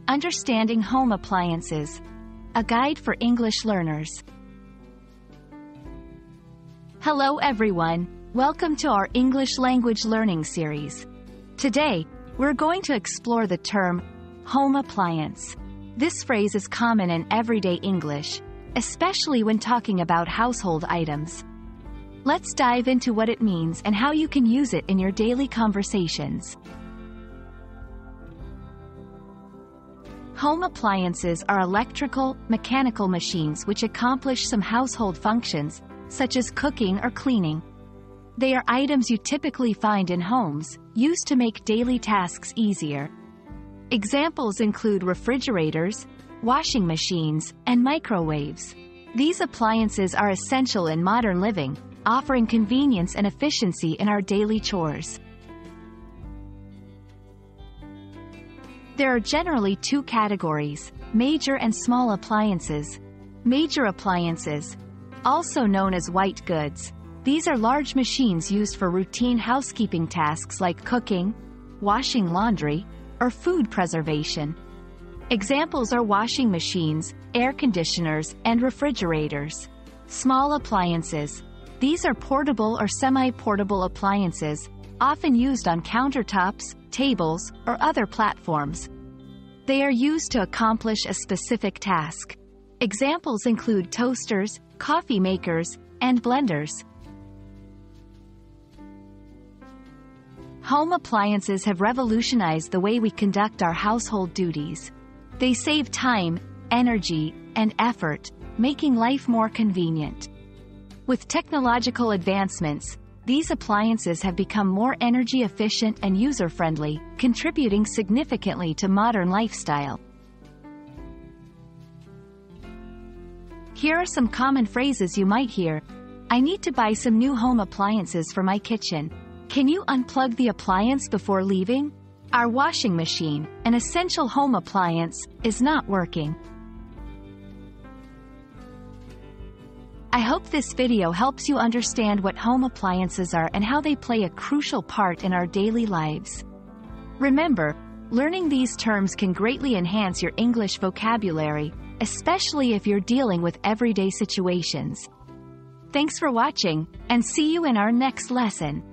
Understanding Home Appliances, a guide for English learners. Hello everyone, welcome to our English language learning series. Today, we're going to explore the term home appliance. This phrase is common in everyday English, especially when talking about household items. Let's dive into what it means and how you can use it in your daily conversations. Home appliances are electrical, mechanical machines which accomplish some household functions, such as cooking or cleaning. They are items you typically find in homes, used to make daily tasks easier. Examples include refrigerators, washing machines, and microwaves. These appliances are essential in modern living, offering convenience and efficiency in our daily chores. There are generally two categories: major and small appliances. Major appliances, also known as white goods. These are large machines used for routine housekeeping tasks like cooking, washing laundry, or food preservation. Examples are washing machines, air conditioners, and refrigerators. Small appliances. These are portable or semi-portable appliances, often used on countertops, tables, or other platforms. They are used to accomplish a specific task. Examples include toasters, coffee makers, and blenders. Home appliances have revolutionized the way we conduct our household duties. They save time, energy, and effort, making life more convenient. With technological advancements, these appliances have become more energy efficient and user-friendly, contributing significantly to modern lifestyle. Here are some common phrases you might hear. I need to buy some new home appliances for my kitchen. Can you unplug the appliance before leaving? Our washing machine, an essential home appliance, is not working. I hope this video helps you understand what home appliances are and how they play a crucial part in our daily lives. Remember, learning these terms can greatly enhance your English vocabulary, especially if you're dealing with everyday situations. Thanks for watching, and see you in our next lesson.